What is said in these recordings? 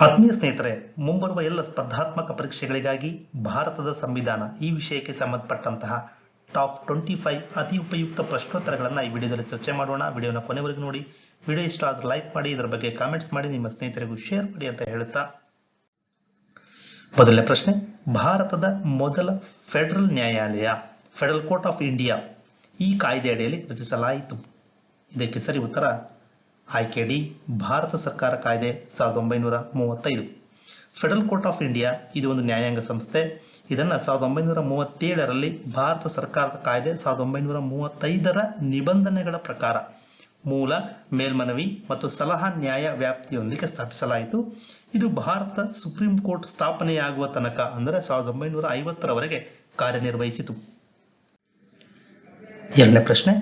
ಆತ್ಮೀಯ ಸ್ನೇಹಿತರೆ, ಮುಂಬರುವ ಎಲ್ಲ ಸ್ಪರ್ಧಾತ್ಮಕ ಪರೀಕ್ಷೆಗಳಿಗಾಗಿ ಭಾರತದ ಸಂವಿಧಾನ ಈ ವಿಷಯಕ್ಕೆ ಸಂಬಂಧಪಟ್ಟಂತಹ ಟಾಪ್ 25 ಅತಿ ಉಪಯುಕ್ತ ಪ್ರಶ್ನೋತ್ತರಗಳನ್ನು ಈ ವಿಡಿಯೋದಲ್ಲಿ ಚರ್ಚೆ ಮಾಡೋಣ. ವಿಡಿಯೋನ ಕೊನೆವರೆಗೂ ನೋಡಿ. ವಿಡಿಯೋ ಇಷ್ಟ ಆದ್ರೆ ಲೈಕ್ ಮಾಡಿ, ಇದರ ಬಗ್ಗೆ ಕಾಮೆಂಟ್ಸ್ ಮಾಡಿ, ನಿಮ್ಮ ಸ್ನೇಹಿತರಿಗೂ ಶೇರ್ ಮಾಡಿ ಅಂತ ಹೇಳುತ್ತಾ ಮೊದಲನೇ ಪ್ರಶ್ನೆ, ಭಾರತದ ಮೊದಲ ಫೆಡರಲ್ ನ್ಯಾಯಾಲಯ ಫೆಡರಲ್ ಕೋರ್ಟ್ ಆಫ್ ಇಂಡಿಯಾ ಈ ಕಾಯ್ದೆ ಅಡಿಯಲ್ಲಿ ರಚಿಸಲಾಯಿತು. ಇದಕ್ಕೆ ಸರಿ ಉತ್ತರ ಆಯ್ಕೆ ಡಿ, ಭಾರತ ಸರ್ಕಾರ ಕಾಯ್ದೆ 1935. ಫೆಡರಲ್ ಕೋರ್ಟ್ ಆಫ್ ಇಂಡಿಯಾ ಇದು ಒಂದು ನ್ಯಾಯಾಂಗ ಸಂಸ್ಥೆ. ಇದನ್ನ 1937ರಲ್ಲಿ ಭಾರತ ಸರ್ಕಾರದ ಕಾಯ್ದೆ 1935ರ ನಿಬಂಧನೆಗಳ ಪ್ರಕಾರ ಮೂಲ, ಮೇಲ್ಮನವಿ ಮತ್ತು ಸಲಹಾ ನ್ಯಾಯ ವ್ಯಾಪ್ತಿಯೊಂದಿಗೆ ಸ್ಥಾಪಿಸಲಾಯಿತು. ಇದು ಭಾರತದ ಸುಪ್ರೀಂ ಕೋರ್ಟ್ ಸ್ಥಾಪನೆಯಾಗುವ ತನಕ ಅಂದರೆ 1950ರವರೆಗೆ ಕಾರ್ಯನಿರ್ವಹಿಸಿತು. ಎರಡನೇ ಪ್ರಶ್ನೆ,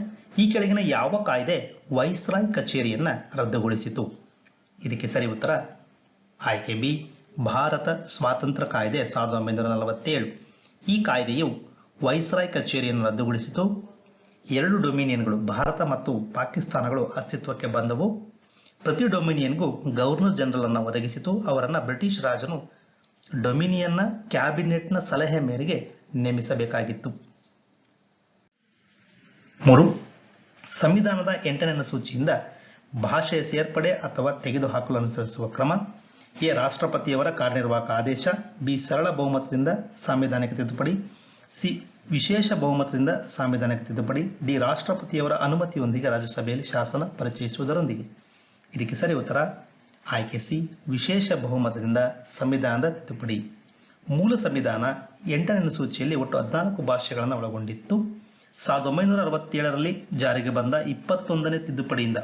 ಈ ಕೆಳಗಿನ ಯಾವ ಕಾಯ್ದೆ ವೈಸ್ರಾಯ್ ಕಚೇರಿಯನ್ನ ರದ್ದುಗೊಳಿಸಿತು? ಇದಕ್ಕೆ ಸರಿ ಉತ್ತರ ಆಯ್ಕೆ ಬಿ, ಭಾರತ ಸ್ವಾತಂತ್ರ್ಯ ಕಾಯ್ದೆ 1947. ಈ ಕಾಯ್ದೆಯು ವೈಸ್ರಾಯ್ ಕಚೇರಿಯನ್ನು ರದ್ದುಗೊಳಿಸಿತು. ಎರಡು ಡೊಮಿನಿಯನ್ಗಳು ಭಾರತ ಮತ್ತು ಪಾಕಿಸ್ತಾನಗಳು ಅಸ್ತಿತ್ವಕ್ಕೆ ಬಂದವು. ಪ್ರತಿ ಡೊಮಿನಿಯನ್ಗೂ ಗವರ್ನರ್ ಜನರಲ್ ಅನ್ನು ಒದಗಿಸಿತು. ಅವರನ್ನ ಬ್ರಿಟಿಷ್ ರಾಜನು ಡೊಮಿನಿಯನ್ನ ಕ್ಯಾಬಿನೆಟ್ನ ಸಲಹೆ ಮೇರೆಗೆ ನೇಮಿಸಬೇಕಾಗಿತ್ತು. 3. ಸಂವಿಧಾನದ 8ನೇ ಅನುಸೂಚಿಯಿಂದ ಭಾಷೆಯ ಸೇರ್ಪಡೆ ಅಥವಾ ತೆಗೆದುಹಾಕಲು ಅನುಸರಿಸುವ ಕ್ರಮ. ಎ, ರಾಷ್ಟ್ರಪತಿಯವರ ಕಾರ್ಯನಿರ್ವಾಹಕ ಆದೇಶ. ಬಿ, ಸರಳ ಬಹುಮತದಿಂದ ಸಾಂವಿಧಾನಿಕ ತಿದ್ದುಪಡಿ. ಸಿ, ವಿಶೇಷ ಬಹುಮತದಿಂದ ಸಾಂವಿಧಾನಿಕ ತಿದ್ದುಪಡಿ. ಡಿ, ರಾಷ್ಟ್ರಪತಿಯವರ ಅನುಮತಿಯೊಂದಿಗೆ ರಾಜ್ಯಸಭೆಯಲ್ಲಿ ಶಾಸನ ಪರಿಚಯಿಸುವುದರೊಂದಿಗೆ. ಇದಕ್ಕೆ ಸರಿ ಉತ್ತರ ಆಯ್ಕೆ ಸಿ, ವಿಶೇಷ ಬಹುಮತದಿಂದ ಸಂವಿಧಾನದ ತಿದ್ದುಪಡಿ. ಮೂಲ ಸಂವಿಧಾನ 8ನೇ ಅನುಸೂಚಿಯಲ್ಲಿ ಒಟ್ಟು 14 ಭಾಷೆಗಳನ್ನು ಒಳಗೊಂಡಿತ್ತು. 1967ರಲ್ಲಿ ಜಾರಿಗೆ ಬಂದ 21ನೇ ತಿದ್ದುಪಡಿಯಿಂದ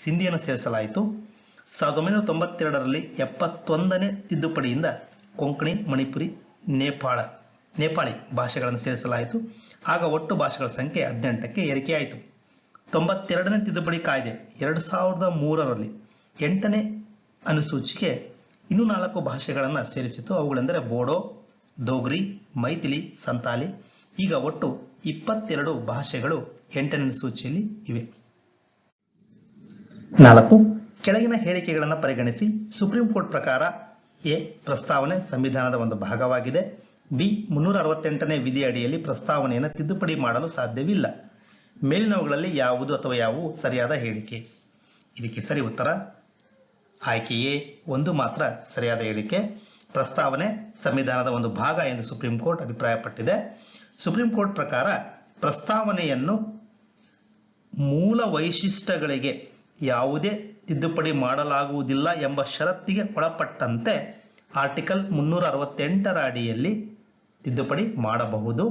ಸಿಂಧಿಯನ್ನು ಸೇರಿಸಲಾಯಿತು. 1992ರಲ್ಲಿ 71ನೇ ತಿದ್ದುಪಡಿಯಿಂದ ಕೊಂಕಣಿ, ಮಣಿಪುರಿ, ನೇಪಾಳಿ ಭಾಷೆಗಳನ್ನು ಸೇರಿಸಲಾಯಿತು. ಆಗ ಒಟ್ಟು ಭಾಷೆಗಳ ಸಂಖ್ಯೆ 18ಕ್ಕೆ ಏರಿಕೆಯಾಯಿತು. 92ನೇ ತಿದ್ದುಪಡಿ ಕಾಯ್ದೆ 2003ರಲ್ಲಿ 8ನೇ ಅನುಸೂಚಿಗೆ ಇನ್ನೂ 4 ಭಾಷೆಗಳನ್ನು ಸೇರಿಸಿತು. ಅವುಗಳೆಂದರೆ ಬೋಡೋ, ದೋಗ್ರಿ, ಮೈಥಿಲಿ, ಸಂತಾಲಿ. ಈಗ ಒಟ್ಟು 22 ಭಾಷೆಗಳು 8ನೇ ಅನುಸೂಚಿಯಲ್ಲಿ ಇವೆ. 4. ಕೆಳಗಿನ ಹೇಳಿಕೆಗಳನ್ನು ಪರಿಗಣಿಸಿ. ಸುಪ್ರೀಂ ಕೋರ್ಟ್ ಪ್ರಕಾರ ಎ, ಪ್ರಸ್ತಾವನೆ ಸಂವಿಧಾನದ ಒಂದು ಭಾಗವಾಗಿದೆ. ಬಿ, 368ನೇ ವಿಧಿ ಅಡಿಯಲ್ಲಿ ಪ್ರಸ್ತಾವನೆಯನ್ನು ತಿದ್ದುಪಡಿ ಮಾಡಲು ಸಾಧ್ಯವಿಲ್ಲ. ಮೇಲಿನವುಗಳಲ್ಲಿ ಯಾವುದು ಅಥವಾ ಯಾವುವು ಸರಿಯಾದ ಹೇಳಿಕೆ? ಇದಕ್ಕೆ ಸರಿ ಉತ್ತರ ಆಯ್ಕೆ ಎ, ಒಂದು ಮಾತ್ರ ಸರಿಯಾದ ಹೇಳಿಕೆ. ಪ್ರಸ್ತಾವನೆ ಸಂವಿಧಾನದ ಒಂದು ಭಾಗ ಎಂದು ಸುಪ್ರೀಂ ಕೋರ್ಟ್ ಅಭಿಪ್ರಾಯಪಟ್ಟಿದೆ. ಸುಪ್ರೀಂ ಕೋರ್ಟ್ ಪ್ರಕಾರ ಪ್ರಸ್ತಾವನೆಯನ್ನು ಮೂಲ ವೈಶಿಷ್ಟ್ಯಗಳಿಗೆ ಯಾವುದೇ ತಿದ್ದುಪಡಿ ಮಾಡಲಾಗುವುದಿಲ್ಲ ಎಂಬ ಷರತ್ತಿಗೆ ಒಳಪಟ್ಟಂತೆ ಆರ್ಟಿಕಲ್ 368ರ ಅಡಿಯಲ್ಲಿ ತಿದ್ದುಪಡಿ ಮಾಡಬಹುದು.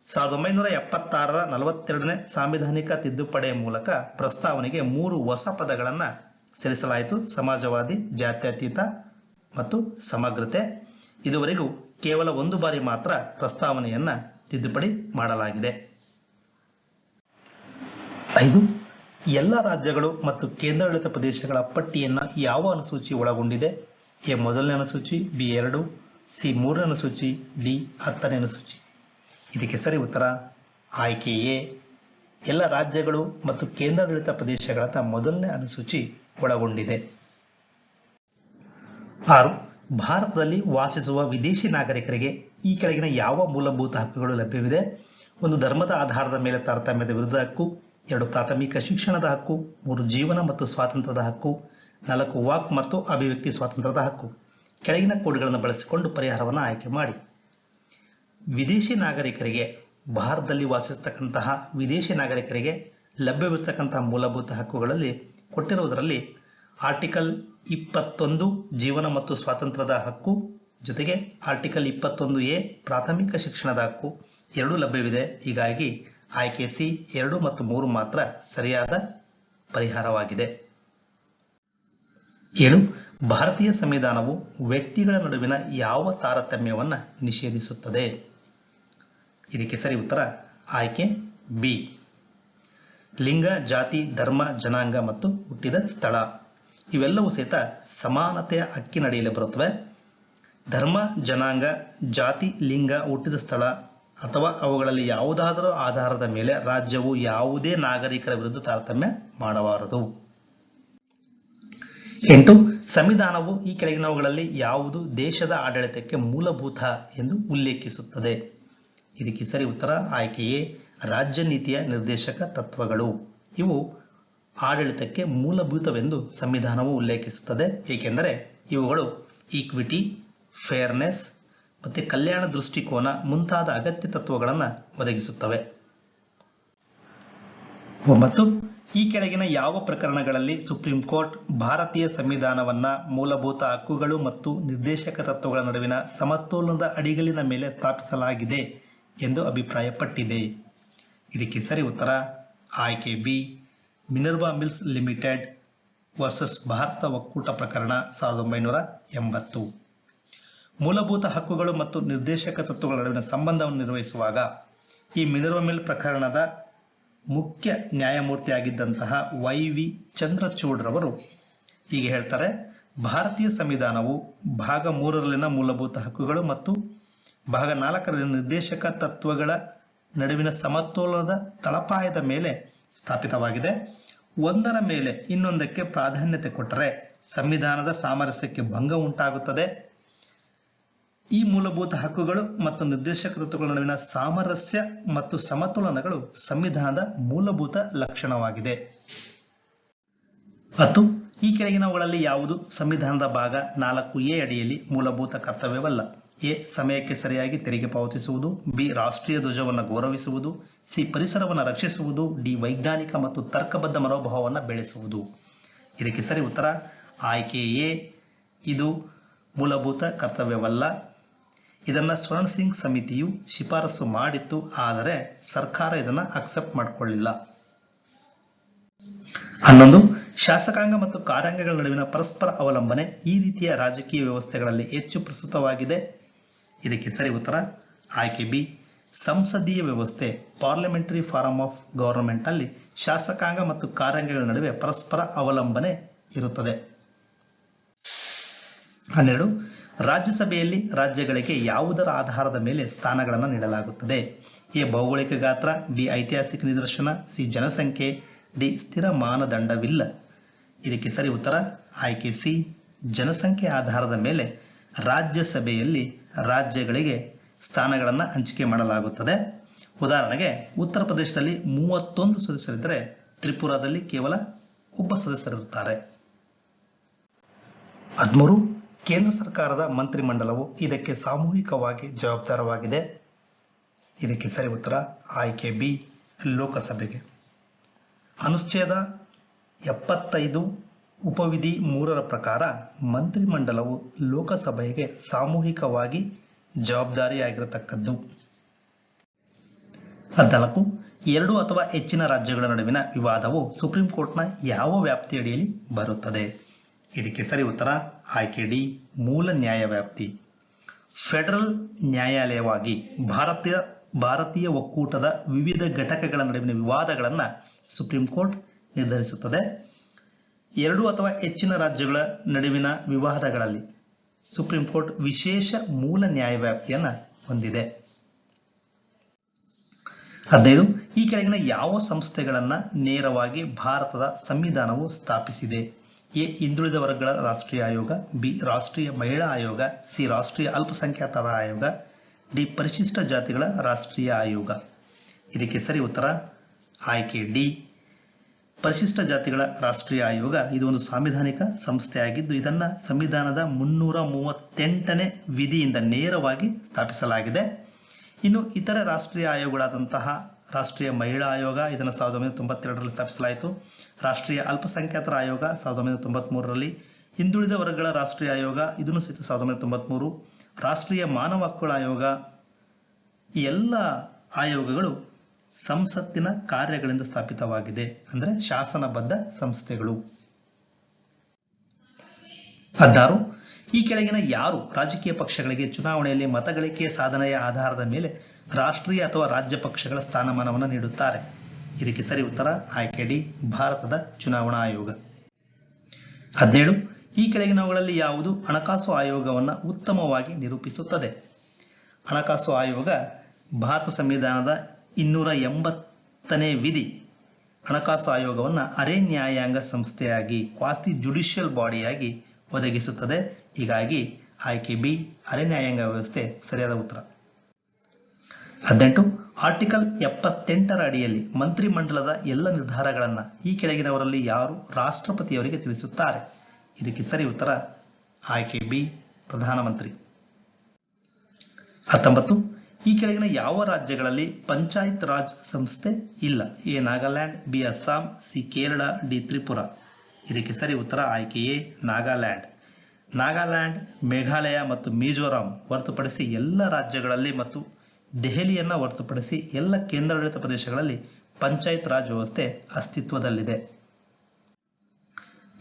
1976ರ 42ನೇ ಸಾಂವಿಧಾನಿಕ ತಿದ್ದುಪಡಿಯ ಮೂಲಕ ಪ್ರಸ್ತಾವನೆಗೆ 3 ಹೊಸ ಪದಗಳನ್ನು ಸೇರಿಸಲಾಯಿತು: ಸಮಾಜವಾದಿ, ಜಾತ್ಯತೀತ ಮತ್ತು ಸಮಗ್ರತೆ. ಇದುವರೆಗೂ ಕೇವಲ ಒಂದು ಬಾರಿ ಮಾತ್ರ ಪ್ರಸ್ತಾವನೆಯನ್ನ ತಿದ್ದುಪಡಿ ಮಾಡಲಾಗಿದೆ. 5. ಎಲ್ಲ ರಾಜ್ಯಗಳು ಮತ್ತು ಕೇಂದ್ರಾಡಳಿತ ಪ್ರದೇಶಗಳ ಪಟ್ಟಿಯನ್ನು ಯಾವ ಅನುಸೂಚಿ ಒಳಗೊಂಡಿದೆ? ಎ, ಮೊದಲನೇ ಅನುಸೂಚಿ. ಬಿ, 2. ಸಿ, 3ನೇ ಅನುಸೂಚಿ. ಡಿ, 10ನೇ ಅನುಸೂಚಿ. ಇದಕ್ಕೆ ಸರಿ ಉತ್ತರ ಆಯ್ಕೆ ಎ, ಎಲ್ಲ ರಾಜ್ಯಗಳು ಮತ್ತು ಕೇಂದ್ರಾಡಳಿತ ಪ್ರದೇಶಗಳ ಮೊದಲನೇ ಅನುಸೂಚಿ ಒಳಗೊಂಡಿದೆ. 6. ಭಾರತದಲ್ಲಿ ವಾಸಿಸುವ ವಿದೇಶಿ ನಾಗರಿಕರಿಗೆ ಈ ಕೆಳಗಿನ ಯಾವ ಮೂಲಭೂತ ಹಕ್ಕುಗಳು ಲಭ್ಯವಿದೆ? 1. ಧರ್ಮದ ಆಧಾರದ ಮೇಲೆ ತಾರತಮ್ಯದ ವಿರುದ್ಧ ಹಕ್ಕು. 2. ಪ್ರಾಥಮಿಕ ಶಿಕ್ಷಣದ ಹಕ್ಕು. 3. ಜೀವನ ಮತ್ತು ಸ್ವಾತಂತ್ರ್ಯದ ಹಕ್ಕು. 4. ವಾಕ್ ಮತ್ತು ಅಭಿವ್ಯಕ್ತಿ ಸ್ವಾತಂತ್ರ್ಯದ ಹಕ್ಕು. ಕೆಳಗಿನ ಕೋಡ್ಗಳನ್ನು ಬಳಸಿಕೊಂಡು ಪರಿಹಾರವನ್ನು ಆಯ್ಕೆ ಮಾಡಿ. ವಿದೇಶಿ ನಾಗರಿಕರಿಗೆ, ಭಾರತದಲ್ಲಿ ವಾಸಿಸತಕ್ಕಂತಹ ವಿದೇಶಿ ನಾಗರಿಕರಿಗೆ ಲಭ್ಯವಿರತಕ್ಕಂತಹ ಮೂಲಭೂತ ಹಕ್ಕುಗಳಲ್ಲಿ ಕೊಟ್ಟಿರುವುದರಲ್ಲಿ ಆರ್ಟಿಕಲ್ 21 ಜೀವನ ಮತ್ತು ಸ್ವಾತಂತ್ರ್ಯದ ಹಕ್ಕು ಜೊತೆಗೆ ಆರ್ಟಿಕಲ್ 21A ಪ್ರಾಥಮಿಕ ಶಿಕ್ಷಣದ ಹಕ್ಕು ಎರಡೂ ಲಭ್ಯವಿದೆ. ಹೀಗಾಗಿ ಆಯ್ಕೆ ಸಿ 2 ಮತ್ತು 3 ಮಾತ್ರ ಸರಿಯಾದ ಪರಿಹಾರವಾಗಿದೆ. 7. ಭಾರತೀಯ ಸಂವಿಧಾನವು ವ್ಯಕ್ತಿಗಳ ನಡುವಿನ ಯಾವ ತಾರತಮ್ಯವನ್ನು ನಿಷೇಧಿಸುತ್ತದೆ? ಇದಕ್ಕೆ ಸರಿ ಉತ್ತರ ಆಯ್ಕೆ ಬಿ, ಲಿಂಗ, ಜಾತಿ, ಧರ್ಮ, ಜನಾಂಗ ಮತ್ತು ಹುಟ್ಟಿದ ಸ್ಥಳ ಇವೆಲ್ಲವೂ ಸಹಿತ ಸಮಾನತೆಯ ಹಕ್ಕಿನಡಿಯಲ್ಲಿ ಬರುತ್ತವೆ. ಧರ್ಮ, ಜನಾಂಗ, ಜಾತಿ, ಲಿಂಗ, ಹುಟ್ಟಿದ ಸ್ಥಳ ಅಥವಾ ಅವುಗಳಲ್ಲಿ ಯಾವುದಾದರೂ ಆಧಾರದ ಮೇಲೆ ರಾಜ್ಯವು ಯಾವುದೇ ನಾಗರಿಕರ ವಿರುದ್ಧ ತಾರತಮ್ಯ ಮಾಡಬಾರದು. 8. ಸಂವಿಧಾನವು ಈ ಕೆಳಗಿನವುಗಳಲ್ಲಿ ಯಾವುದು ದೇಶದ ಆಡಳಿತಕ್ಕೆ ಮೂಲಭೂತ ಎಂದು ಉಲ್ಲೇಖಿಸುತ್ತದೆ? ಇದಕ್ಕೆ ಸರಿ ಉತ್ತರ ಆಯ್ಕೆ ಎ, ರಾಜ್ಯ ನೀತಿಯ ನಿರ್ದೇಶಕ ತತ್ವಗಳು. ಇವು ಆಡಳಿತಕ್ಕೆ ಮೂಲಭೂತವೆಂದು ಸಂವಿಧಾನವು ಉಲ್ಲೇಖಿಸುತ್ತದೆ, ಏಕೆಂದರೆ ಇವುಗಳು ಈಕ್ವಿಟಿ, ಫೇರ್ನೆಸ್ ಮತ್ತು ಕಲ್ಯಾಣ ದೃಷ್ಟಿಕೋನ ಮುಂತಾದ ಅಗತ್ಯ ತತ್ವಗಳನ್ನು ಒದಗಿಸುತ್ತವೆ. 9. ಈ ಕೆಳಗಿನ ಯಾವ ಪ್ರಕರಣಗಳಲ್ಲಿ ಸುಪ್ರೀಂ ಕೋರ್ಟ್ ಭಾರತೀಯ ಸಂವಿಧಾನವನ್ನ ಮೂಲಭೂತ ಹಕ್ಕುಗಳು ಮತ್ತು ನಿರ್ದೇಶಕ ತತ್ವಗಳ ನಡುವಿನ ಸಮತೋಲನದ ಅಡಿಗಲಿನ ಮೇಲೆ ಸ್ಥಾಪಿಸಲಾಗಿದೆ ಎಂದು ಅಭಿಪ್ರಾಯಪಟ್ಟಿದೆ? ಇದಕ್ಕೆ ಸರಿ ಉತ್ತರ ಆಯ್ಕೆ B, Minerva Mills limited versus ಭಾರತ ಒಕ್ಕೂಟ ಪ್ರಕರಣ 1980. ಮೂಲಭೂತ ಹಕ್ಕುಗಳು ಮತ್ತು ನಿರ್ದೇಶಕ ತತ್ವಗಳ ನಡುವಿನ ಸಂಬಂಧವನ್ನು ನಿರ್ವಹಿಸುವಾಗ ಈ ಮಿನರ್ವಾ ಮಿಲ್ ಪ್ರಕರಣದ ಮುಖ್ಯ ನ್ಯಾಯಮೂರ್ತಿಯಾಗಿದ್ದಂತಹ ವೈ.ವಿ. ಚಂದ್ರಚೂಡ್ ರವರು ಹೀಗೆ ಹೇಳ್ತಾರೆ: ಭಾರತೀಯ ಸಂವಿಧಾನವು ಭಾಗ 3ರಲ್ಲಿನ ಮೂಲಭೂತ ಹಕ್ಕುಗಳು ಮತ್ತು ಭಾಗ 4ರಲ್ಲಿನ ನಿರ್ದೇಶಕ ತತ್ವಗಳ ನಡುವಿನ ಸಮತೋಲನದ ತಳಪಾಯದ ಮೇಲೆ ಸ್ಥಾಪಿತವಾಗಿದೆ. ಒಂದರ ಮೇಲೆ ಇನ್ನೊಂದಕ್ಕೆ ಪ್ರಾಧಾನ್ಯತೆ ಕೊಟ್ಟರೆ ಸಂವಿಧಾನದ ಸಾಮರಸ್ಯಕ್ಕೆ ಭಂಗ ಉಂಟಾಗುತ್ತದೆ. ಈ ಮೂಲಭೂತ ಹಕ್ಕುಗಳು ಮತ್ತು ನಿರ್ದೇಶಕ ತತ್ವಗಳ ನಡುವಿನ ಸಾಮರಸ್ಯ ಮತ್ತು ಸಮತೋಲನಗಳು ಸಂವಿಧಾನದ ಮೂಲಭೂತ ಲಕ್ಷಣವಾಗಿದೆ. 10. ಈ ಕೆಳಗಿನವುಗಳಲ್ಲಿ ಯಾವುದು ಸಂವಿಧಾನದ ಭಾಗ 4ಎ ಅಡಿಯಲ್ಲಿ ಮೂಲಭೂತ ಕರ್ತವ್ಯವಲ್ಲ? ಎ, ಸಮಯಕ್ಕೆ ಸರಿಯಾಗಿ ತೆರಿಗೆ ಪಾವತಿಸುವುದು. ಬಿ, ರಾಷ್ಟ್ರೀಯ ಧ್ವಜವನ್ನು ಗೌರವಿಸುವುದು. ಸಿ, ಪರಿಸರವನ್ನು ರಕ್ಷಿಸುವುದು. ಡಿ, ವೈಜ್ಞಾನಿಕ ಮತ್ತು ತರ್ಕಬದ್ಧ ಮನೋಭಾವವನ್ನು ಬೆಳೆಸುವುದು. ಇದಕ್ಕೆ ಸರಿ ಉತ್ತರ ಆಯ್ಕೆ ಎ, ಇದು ಮೂಲಭೂತ ಕರ್ತವ್ಯವಲ್ಲ. ಇದನ್ನ ಸ್ವರ್ಣ ಸಿಂಗ್ ಸಮಿತಿಯು ಶಿಫಾರಸು ಮಾಡಿತ್ತು, ಆದರೆ ಸರ್ಕಾರ ಇದನ್ನ ಅಕ್ಸೆಪ್ಟ್ ಮಾಡಿಕೊಳ್ಳಿಲ್ಲ. 11. ಶಾಸಕಾಂಗ ಮತ್ತು ಕಾರ್ಯಾಂಗಗಳ ನಡುವಿನ ಪರಸ್ಪರ ಅವಲಂಬನೆ ಈ ರೀತಿಯ ರಾಜಕೀಯ ವ್ಯವಸ್ಥೆಗಳಲ್ಲಿ ಹೆಚ್ಚು ಪ್ರಸ್ತುತವಾಗಿದೆ. ಇದಕ್ಕೆ ಸರಿ ಉತ್ತರ ಆಯ್ಕೆ ಬಿ, ಸಂಸದೀಯ ವ್ಯವಸ್ಥೆ ಪಾರ್ಲಿಮೆಂಟರಿ ಫಾರಂ ಆಫ್ ಗವರ್ನಮೆಂಟ್ ಅಲ್ಲಿ ಶಾಸಕಾಂಗ ಮತ್ತು ಕಾರ್ಯಾಂಗಗಳ ನಡುವೆ ಪರಸ್ಪರ ಅವಲಂಬನೆ ಇರುತ್ತದೆ. 12. ರಾಜ್ಯಸಭೆಯಲ್ಲಿ ರಾಜ್ಯಗಳಿಗೆ ಯಾವುದರ ಆಧಾರದ ಮೇಲೆ ಸ್ಥಾನಗಳನ್ನು ನೀಡಲಾಗುತ್ತದೆ? ಎ, ಭೌಗೋಳಿಕ ಗಾತ್ರ. ಬಿ, ಐತಿಹಾಸಿಕ ನಿದರ್ಶನ. ಸಿ, ಜನಸಂಖ್ಯೆ. ಡಿ, ಸ್ಥಿರ ಮಾನದಂಡವಿಲ್ಲ. ಇದಕ್ಕೆ ಸರಿ ಉತ್ತರ ಆಯ್ಕೆ ಸಿ, ಜನಸಂಖ್ಯೆ ಆಧಾರದ ಮೇಲೆ ರಾಜ್ಯಸಭೆಯಲ್ಲಿ ರಾಜ್ಯಗಳಿಗೆ ಸ್ಥಾನಗಳನ್ನು ಹಂಚಿಕೆ ಮಾಡಲಾಗುತ್ತದೆ. ಉದಾಹರಣೆಗೆ ಉತ್ತರ ಪ್ರದೇಶದಲ್ಲಿ 31 ಸದಸ್ಯರಿದ್ದರೆ ತ್ರಿಪುರಾದಲ್ಲಿ ಕೇವಲ ಒಬ್ಬ ಸದಸ್ಯರಿರುತ್ತಾರೆ. 13. ಕೇಂದ್ರ ಸರ್ಕಾರದ ಮಂತ್ರಿಮಂಡಲವು ಇದಕ್ಕೆ ಸಾಮೂಹಿಕವಾಗಿ ಜವಾಬ್ದಾರವಾಗಿದೆ. ಇದಕ್ಕೆ ಸರಿ ಉತ್ತರ ಆಯ್ಕೆ ಬಿ, ಲೋಕಸಭೆಗೆ. ಅನುಚ್ಛೇದ 75 ಉಪವಿಧಿ 3ರ ಪ್ರಕಾರ ಮಂತ್ರಿಮಂಡಲವು ಲೋಕಸಭೆಗೆ ಸಾಮೂಹಿಕವಾಗಿ ಜವಾಬ್ದಾರಿಯಾಗಿರತಕ್ಕದ್ದು. 14. 2 ಅಥವಾ ಹೆಚ್ಚಿನ ರಾಜ್ಯಗಳ ನಡುವಿನ ವಿವಾದವು ಸುಪ್ರೀಂ ಕೋರ್ಟ್ನ ಯಾವ ವ್ಯಾಪ್ತಿಯಡಿಯಲ್ಲಿ ಬರುತ್ತದೆ? ಇದಕ್ಕೆ ಸರಿ ಉತ್ತರ ಆಯ್ಕೆ ಡಿ, ಮೂಲ ನ್ಯಾಯ ವ್ಯಾಪ್ತಿ. ಫೆಡರಲ್ ನ್ಯಾಯಾಲಯವಾಗಿ ಭಾರತೀಯ ಒಕ್ಕೂಟದ ವಿವಿಧ ಘಟಕಗಳ ನಡುವಿನ ವಿವಾದಗಳನ್ನು ಸುಪ್ರೀಂ ಕೋರ್ಟ್ ನಿರ್ಧರಿಸುತ್ತದೆ. 2 ಅಥವಾ ಹೆಚ್ಚಿನ ರಾಜ್ಯಗಳ ನಡುವಿನ ವಿವಾದಗಳಲ್ಲಿ ಸುಪ್ರೀಂ ಕೋರ್ಟ್ ವಿಶೇಷ ಮೂಲ ನ್ಯಾಯ ವ್ಯಾಪ್ತಿಯನ್ನು ಹೊಂದಿದೆ. 15. ಈ ಕೆಳಗಿನ ಯಾವ ಸಂಸ್ಥೆಗಳನ್ನು ನೇರವಾಗಿ ಭಾರತದ ಸಂವಿಧಾನವು ಸ್ಥಾಪಿಸಿದೆ? ಎ, ಹಿಂದುಳಿದ ವರ್ಗಗಳ ರಾಷ್ಟ್ರೀಯ ಆಯೋಗ. ಬಿ, ರಾಷ್ಟ್ರೀಯ ಮಹಿಳಾ ಆಯೋಗ. ಸಿ, ರಾಷ್ಟ್ರೀಯ ಅಲ್ಪಸಂಖ್ಯಾತರ ಆಯೋಗ. ಡಿ, ಪರಿಶಿಷ್ಟ ಜಾತಿಗಳ ರಾಷ್ಟ್ರೀಯ ಆಯೋಗ. ಇದಕ್ಕೆ ಸರಿ ಉತ್ತರ ಆಯ್ಕೆ ಡಿ, ಪರಿಶಿಷ್ಟ ಜಾತಿಗಳ ರಾಷ್ಟ್ರೀಯ ಆಯೋಗ. ಇದು ಒಂದು ಸಾಂವಿಧಾನಿಕ ಸಂಸ್ಥೆಯಾಗಿದ್ದು ಇದನ್ನು ಸಂವಿಧಾನದ 338ನೇ ವಿಧಿಯಿಂದ ನೇರವಾಗಿ ಸ್ಥಾಪಿಸಲಾಗಿದೆ. ಇನ್ನು ಇತರೆ ರಾಷ್ಟ್ರೀಯ ಆಯೋಗಗಳಾದಂತಹ ರಾಷ್ಟ್ರೀಯ ಮಹಿಳಾ ಆಯೋಗ, ಇದನ್ನು 1992ರಲ್ಲಿ ಸ್ಥಾಪಿಸಲಾಯಿತು. ರಾಷ್ಟ್ರೀಯ ಅಲ್ಪಸಂಖ್ಯಾತರ ಆಯೋಗ 1993ರಲ್ಲಿ. ಹಿಂದುಳಿದ ವರ್ಗಗಳ ರಾಷ್ಟ್ರೀಯ ಆಯೋಗ, ಇದನ್ನು ಸಹಿತ 1993. ರಾಷ್ಟ್ರೀಯ ಮಾನವ ಹಕ್ಕುಗಳ ಆಯೋಗ. ಈ ಎಲ್ಲ ಆಯೋಗಗಳು ಸಂಸತ್ತಿನ ಕಾರ್ಯಗಳಿಂದ ಸ್ಥಾಪಿತವಾಗಿದೆ, ಅಂದರೆ ಶಾಸನಬದ್ಧ ಸಂಸ್ಥೆಗಳು. 16. ಈ ಕೆಳಗಿನ ಯಾರು ರಾಜಕೀಯ ಪಕ್ಷಗಳಿಗೆ ಚುನಾವಣೆಯಲ್ಲಿ ಮತಗಳಿಕೆಯ ಸಾಧನೆಯ ಆಧಾರದ ಮೇಲೆ ರಾಷ್ಟ್ರೀಯ ಅಥವಾ ರಾಜ್ಯ ಪಕ್ಷಗಳ ಸ್ಥಾನಮಾನವನ್ನು ನೀಡುತ್ತಾರೆ? ಇದಕ್ಕೆ ಸರಿ ಉತ್ತರ ಆಯ್ಕೆ ಡಿ, ಭಾರತದ ಚುನಾವಣಾ ಆಯೋಗ. 17. ಈ ಕೆಳಗಿನವುಗಳಲ್ಲಿ ಯಾವುದು ಹಣಕಾಸು ಆಯೋಗವನ್ನು ಉತ್ತಮವಾಗಿ ನಿರೂಪಿಸುತ್ತದೆ? ಹಣಕಾಸು ಆಯೋಗ ಭಾರತ ಸಂವಿಧಾನದ 280ನೇ ವಿಧಿ ಹಣಕಾಸು ಆಯೋಗವನ್ನು ಅರೆ ನ್ಯಾಯಾಂಗ ಸಂಸ್ಥೆಯಾಗಿ ಕ್ವಾಸಿ ಜುಡಿಷಿಯಲ್ ಬಾಡಿಯಾಗಿ ಒದಗಿಸುತ್ತದೆ. ಹೀಗಾಗಿ ಆಯ್ಕೆ ಬಿ ಅರೆ ನ್ಯಾಯಾಂಗ ವ್ಯವಸ್ಥೆ ಸರಿಯಾದ ಉತ್ತರ. 18 ಆರ್ಟಿಕಲ್ 78ರ ಅಡಿಯಲ್ಲಿ ಮಂತ್ರಿಮಂಡಲದ ಎಲ್ಲ ನಿರ್ಧಾರಗಳನ್ನು ಈ ಕೆಳಗಿನವರಲ್ಲಿ ಯಾರು ರಾಷ್ಟ್ರಪತಿಯವರಿಗೆ ತಿಳಿಸುತ್ತಾರೆ? ಇದಕ್ಕೆ ಸರಿ ಉತ್ತರ ಆಯ್ಕೆ ಬಿ ಪ್ರಧಾನಮಂತ್ರಿ. 19 ಈ ಕೆಳಗಿನ ಯಾವ ರಾಜ್ಯಗಳಲ್ಲಿ ಪಂಚಾಯತ್ ರಾಜ್ ಸಂಸ್ಥೆ ಇಲ್ಲ? A Nagaland, B Assam, C Kerala, D Tripura. ಇದಕ್ಕೆ ಸರಿ ಉತ್ತರ ಆಯ್ಕೆ ಎ ನಾಗಾಲ್ಯಾಂಡ್. ನಾಗಾಲ್ಯಾಂಡ್, ಮೇಘಾಲಯ ಮತ್ತು ಮಿಜೋರಾಂ ಹೊರತುಪಡಿಸಿ ಎಲ್ಲ ರಾಜ್ಯಗಳಲ್ಲಿ ಮತ್ತು ದೆಹಲಿಯನ್ನು ಹೊರತುಪಡಿಸಿ ಎಲ್ಲ ಕೇಂದ್ರಾಡಳಿತ ಪ್ರದೇಶಗಳಲ್ಲಿ ಪಂಚಾಯತ್ ರಾಜ್ ವ್ಯವಸ್ಥೆ ಅಸ್ತಿತ್ವದಲ್ಲಿದೆ.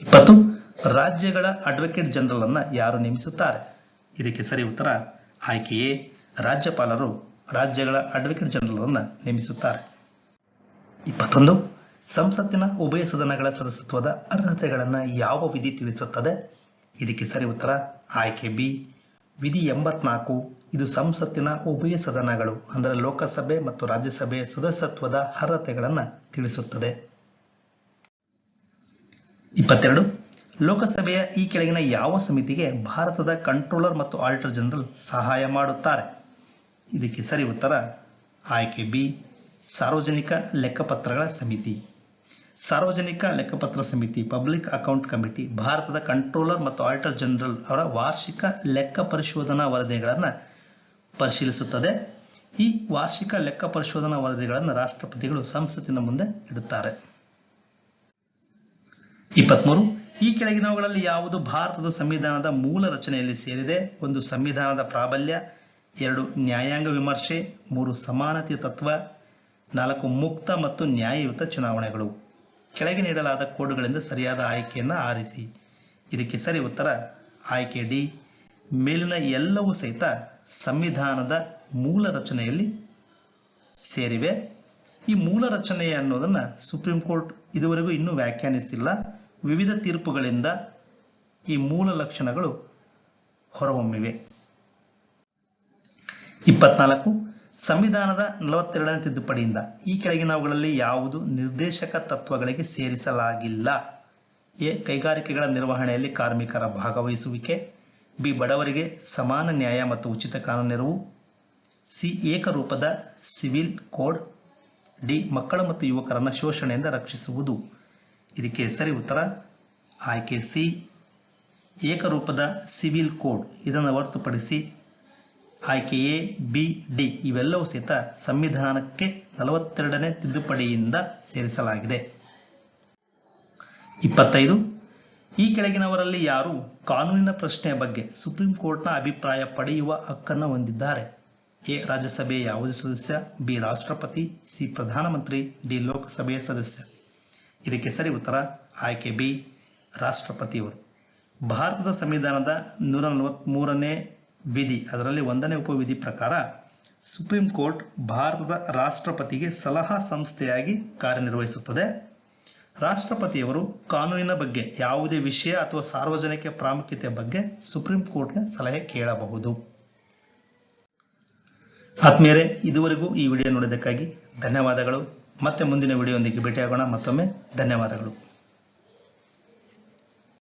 20 ರಾಜ್ಯಗಳ ಅಡ್ವೊಕೇಟ್ ಜನರಲ್ ಅನ್ನು ಯಾರು ನೇಮಿಸುತ್ತಾರೆ? ಇದಕ್ಕೆ ಸರಿ ಉತ್ತರ ಆಯ್ಕೆ ಎ ರಾಜ್ಯಪಾಲರು ರಾಜ್ಯಗಳ ಅಡ್ವೊಕೇಟ್ ಜನರಲ್ ಅನ್ನು ನೇಮಿಸುತ್ತಾರೆ. 21 ಸಂಸತ್ತಿನ ಉಭಯ ಸದನಗಳ ಸದಸ್ಯತ್ವದ ಅರ್ಹತೆಗಳನ್ನು ಯಾವ ವಿಧಿ ತಿಳಿಸುತ್ತದೆ? ಇದಕ್ಕೆ ಸರಿ ಉತ್ತರ ಆಯ್ಕೆ ಬಿ ವಿಧಿ 84. ಇದು ಸಂಸತ್ತಿನ ಉಭಯ ಸದನಗಳು ಅಂದರೆ ಲೋಕಸಭೆ ಮತ್ತು ರಾಜ್ಯಸಭೆಯ ಸದಸ್ಯತ್ವದ ಅರ್ಹತೆಗಳನ್ನು ತಿಳಿಸುತ್ತದೆ. 22 ಲೋಕಸಭೆಯ ಈ ಕೆಳಗಿನ ಯಾವ ಸಮಿತಿಗೆ ಭಾರತದ ಕಂಟ್ರೋಲರ್ ಮತ್ತು ಆಡಿಟರ್ ಜನರಲ್ ಸಹಾಯ ಮಾಡುತ್ತಾರೆ? ಇದಕ್ಕೆ ಸರಿ ಉತ್ತರ ಆಯ್ಕೆ ಬಿ ಸಾರ್ವಜನಿಕ ಲೆಕ್ಕಪತ್ರಗಳ ಸಮಿತಿ. ಸಾರ್ವಜನಿಕ ಲೆಕ್ಕಪತ್ರ ಸಮಿತಿ ಪಬ್ಲಿಕ್ ಅಕೌಂಟ್ ಕಮಿಟಿ ಭಾರತದ ಕಂಟ್ರೋಲರ್ ಮತ್ತು ಆಡಿಟರ್ ಜನರಲ್ ಅವರ ವಾರ್ಷಿಕ ಲೆಕ್ಕ ಪರಿಶೋಧನಾ ವರದಿಗಳನ್ನು ಪರಿಶೀಲಿಸುತ್ತದೆ. ಈ ವಾರ್ಷಿಕ ಲೆಕ್ಕ ಪರಿಶೋಧನಾ ವರದಿಗಳನ್ನು ರಾಷ್ಟ್ರಪತಿಗಳು ಸಂಸತ್ತಿನ ಮುಂದೆ ಇಡುತ್ತಾರೆ. 23 ಈ ಕೆಳಗಿನವುಗಳಲ್ಲಿ ಯಾವುದು ಭಾರತದ ಸಂವಿಧಾನದ ಮೂಲ ರಚನೆಯಲ್ಲಿ ಸೇರಿದೆ? 1 ಸಂವಿಧಾನದ ಪ್ರಾಬಲ್ಯ, 2 ನ್ಯಾಯಾಂಗ ವಿಮರ್ಶೆ, 3 ಸಮಾನತೆಯ ತತ್ವ, 4 ಮುಕ್ತ ಮತ್ತು ನ್ಯಾಯಯುತ ಚುನಾವಣೆಗಳು. ಕೆಳಗೆ ನೀಡಲಾದ ಕೋಡ್ಗಳಿಂದ ಸರಿಯಾದ ಆಯ್ಕೆಯನ್ನು ಆರಿಸಿ. ಇದಕ್ಕೆ ಸರಿ ಉತ್ತರ ಆಯ್ಕೆ ಡಿ ಮೇಲಿನ ಎಲ್ಲವೂ ಸಹಿತ ಸಂವಿಧಾನದ ಮೂಲ ರಚನೆಯಲ್ಲಿ ಸೇರಿವೆ. ಈ ಮೂಲ ರಚನೆ ಅನ್ನೋದನ್ನ ಸುಪ್ರೀಂ ಕೋರ್ಟ್ ಇದುವರೆಗೂ ಇನ್ನೂ ವ್ಯಾಖ್ಯಾನಿಸಿಲ್ಲ. ವಿವಿಧ ತೀರ್ಪುಗಳಿಂದ ಈ ಮೂಲ ಲಕ್ಷಣಗಳು ಹೊರಹೊಮ್ಮಿವೆ. 24 ಸಂವಿಧಾನದ 42ನೇ ತಿದ್ದುಪಡಿಯಿಂದ ಈ ಕೆಳಗಿನವುಗಳಲ್ಲಿ ಯಾವುದು ನಿರ್ದೇಶಕ ತತ್ವಗಳಿಗೆ ಸೇರಿಸಲಾಗಿಲ್ಲ? ಎ ಕೈಗಾರಿಕೆಗಳ ನಿರ್ವಹಣೆಯಲ್ಲಿ ಕಾರ್ಮಿಕರ ಭಾಗವಹಿಸುವಿಕೆ, ಬಿ ಬಡವರಿಗೆ ಸಮಾನ ನ್ಯಾಯ ಮತ್ತು ಉಚಿತ ಕಾನೂನು ನೆರವು, ಸಿ ಏಕರೂಪದ ಸಿವಿಲ್ ಕೋಡ್, ಡಿ ಮಕ್ಕಳು ಮತ್ತು ಯುವಕರನ್ನು ಶೋಷಣೆಯಿಂದ ರಕ್ಷಿಸುವುದು. ಇದಕ್ಕೆ ಸರಿ ಉತ್ತರ ಆಯ್ಕೆ ಸಿ ಏಕರೂಪದ ಸಿವಿಲ್ ಕೋಡ್. ಇದನ್ನು ಹೊರತುಪಡಿಸಿ ಆಯ್ಕೆ ಎ ಬಿ ಡಿ ಇವೆಲ್ಲವೂ ಸಹಿತ ಸಂವಿಧಾನಕ್ಕೆ 42ನೇ ತಿದ್ದುಪಡಿಯಿಂದ ಸೇರಿಸಲಾಗಿದೆ. 25 ಈ ಕೆಳಗಿನವರಲ್ಲಿ ಯಾರು ಕಾನೂನಿನ ಪ್ರಶ್ನೆಯ ಬಗ್ಗೆ ಸುಪ್ರೀಂ ಕೋರ್ಟ್ನ ಅಭಿಪ್ರಾಯ ಪಡೆಯುವ ಹಕ್ಕನ್ನು ಹೊಂದಿದ್ದಾರೆ? ಎ ರಾಜ್ಯಸಭೆಯ ಯಾವುದೇ ಸದಸ್ಯ, ಬಿ ರಾಷ್ಟ್ರಪತಿ, ಸಿ ಪ್ರಧಾನಮಂತ್ರಿ, ಡಿ ಲೋಕಸಭೆಯ ಸದಸ್ಯ. ಇದಕ್ಕೆ ಸರಿ ಉತ್ತರ ಆಯ್ಕೆ ಬಿ ರಾಷ್ಟ್ರಪತಿಯವರು. ಭಾರತದ ಸಂವಿಧಾನದ 143ನೇ ವಿಧಿ ಅದರಲ್ಲಿ 1ನೇ ಉಪವಿಧಿ ಪ್ರಕಾರ ಸುಪ್ರೀಂ ಕೋರ್ಟ್ ಭಾರತದ ರಾಷ್ಟ್ರಪತಿಗೆ ಸಲಹಾ ಸಂಸ್ಥೆಯಾಗಿ ಕಾರ್ಯನಿರ್ವಹಿಸುತ್ತದೆ. ರಾಷ್ಟ್ರಪತಿಯವರು ಕಾನೂನಿನ ಬಗ್ಗೆ ಯಾವುದೇ ವಿಷಯ ಅಥವಾ ಸಾರ್ವಜನಿಕ ಪ್ರಾಮುಖ್ಯತೆಯ ಬಗ್ಗೆ ಸುಪ್ರೀಂ ಕೋರ್ಟ್ಗೆ ಸಲಹೆ ಕೇಳಬಹುದು. ಆತ್ಮೀಯರೇ, ಇದುವರೆಗೂ ಈ ವಿಡಿಯೋ ನೋಡಿದ್ದಕ್ಕಾಗಿ ಧನ್ಯವಾದಗಳು. ಮತ್ತೆ ಮುಂದಿನ ವಿಡಿಯೋದೊಂದಿಗೆ ಭೇಟಿಯಾಗೋಣ. ಮತ್ತೊಮ್ಮೆ ಧನ್ಯವಾದಗಳು.